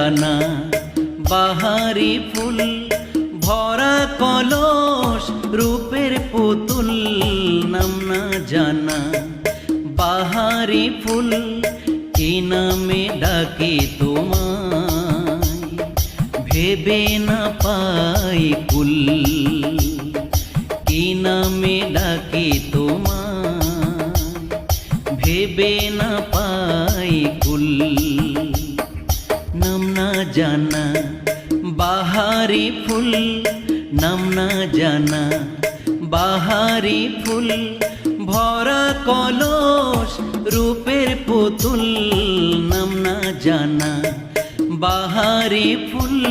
জানা। বাহারি ফুল ভরা কলস, রূপের পুতুল নাম না জানা। বাহারি ফুল কি নামে ডাকি তোমায়, ভেবে না পাই কুল। কি নামে ডাকি তোমায়, ভেবে না পাই কুল। নাম না জানা বাহারি ফুল, নাম না জানা। বাহারি ফুল ভরা কলস, রূপের পুতুল নাম না জানা। বাহারি ফুল।